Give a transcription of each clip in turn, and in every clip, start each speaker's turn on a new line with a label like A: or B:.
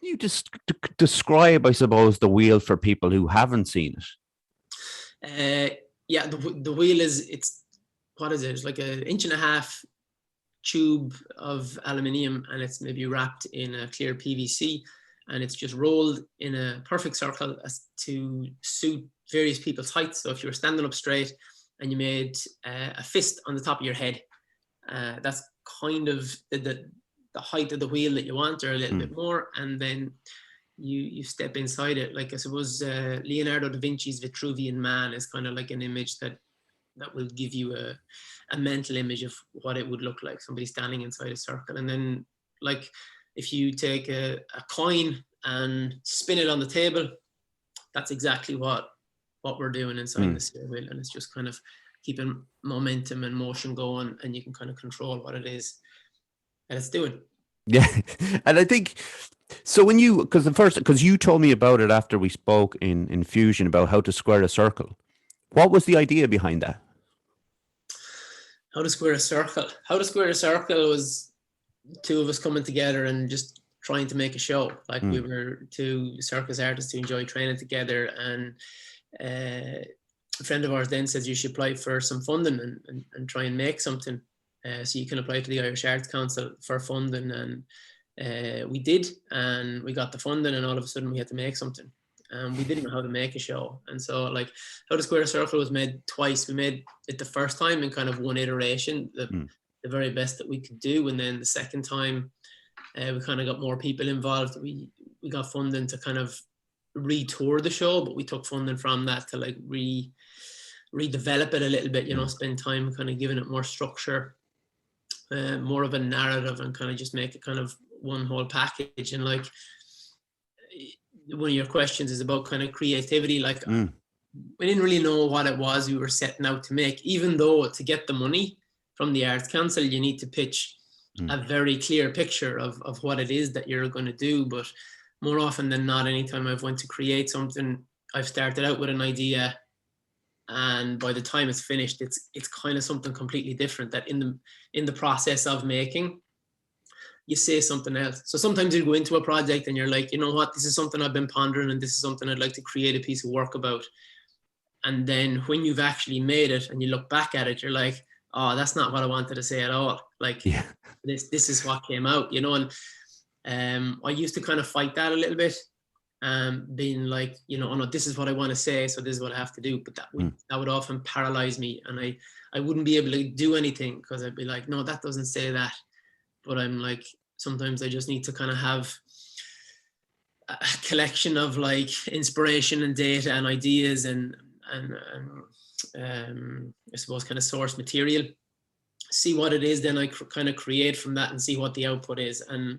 A: Can you just describe, I suppose, the wheel for people who haven't seen it?
B: Yeah, the wheel it's what is it? It's like an inch and a half tube of aluminium, and it's maybe wrapped in a clear PVC, and it's just rolled in a perfect circle as to suit various people's heights. So if you were standing up straight and you made a fist on the top of your head, that's kind of the height of the wheel that you want, or a little bit more, and then you step inside it. Like, I suppose Leonardo da Vinci's Vitruvian Man is kind of like an image that will give you a mental image of what it would look like, somebody standing inside a circle. And then, like, if you take a coin and spin it on the table, that's exactly what we're doing inside the steer wheel. And it's just kind of keeping momentum and motion going, and you can kind of control what it is that it's doing.
A: Yeah. And I think, so when you, because you told me about it after we spoke in Fusion about how to square a circle. What was the idea behind that?
B: How to square a circle? How to square a circle was two of us coming together and just trying to make a show. Like, we were two circus artists who enjoy training together, and a friend of ours then says you should apply for some funding and try and make something. So you can apply to the Irish Arts Council for funding, and we did, and we got the funding, and all of a sudden we had to make something. We didn't know how to make a show. And so, like, How to Square a Circle was made twice. We made it the first time in kind of one iteration, the very best that we could do. And then the second time, we kind of got more people involved. We got funding to kind of retour the show, but we took funding from that to, like, redevelop it a little bit, spend time kind of giving it more structure, more of a narrative, and kind of just make it kind of one whole package. And, like, one of your questions is about kind of creativity. Like, we didn't really know what it was we were setting out to make, even though to get the money from the Arts Council, you need to pitch a very clear picture of what it is that you're going to do. But more often than not, anytime I've went to create something, I've started out with an idea, and by the time it's finished, it's kind of something completely different, that in the process of making, you say something else. So sometimes you go into a project and you're like, you know what, this is something I've been pondering, and this is something I'd like to create a piece of work about. And then when you've actually made it and you look back at it, you're like, oh, that's not what I wanted to say at all. Like, this is what came out, and I used to kind of fight that a little bit, being like, oh no, this is what I want to say, so this is what I have to do. But that would often paralyze me, and I wouldn't be able to do anything, because I'd be like, no, that doesn't say that. But I'm like, sometimes I just need to kind of have a collection of, like, inspiration and data and ideas and I suppose kind of source material, see what it is, then I kind of create from that and see what the output is, and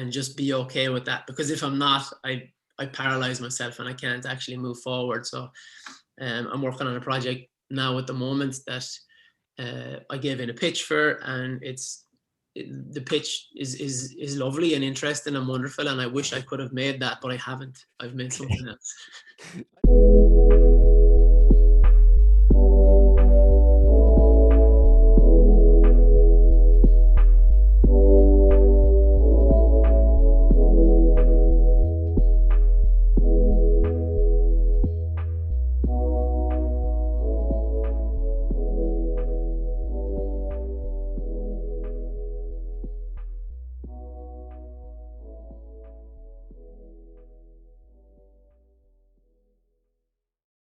B: just be okay with that. Because if I'm not, I paralyze myself and I can't actually move forward. So I'm working on a project now at the moment that I gave in a pitch for, and the pitch is lovely and interesting and wonderful, and I wish I could have made that, but I haven't. I've made something else.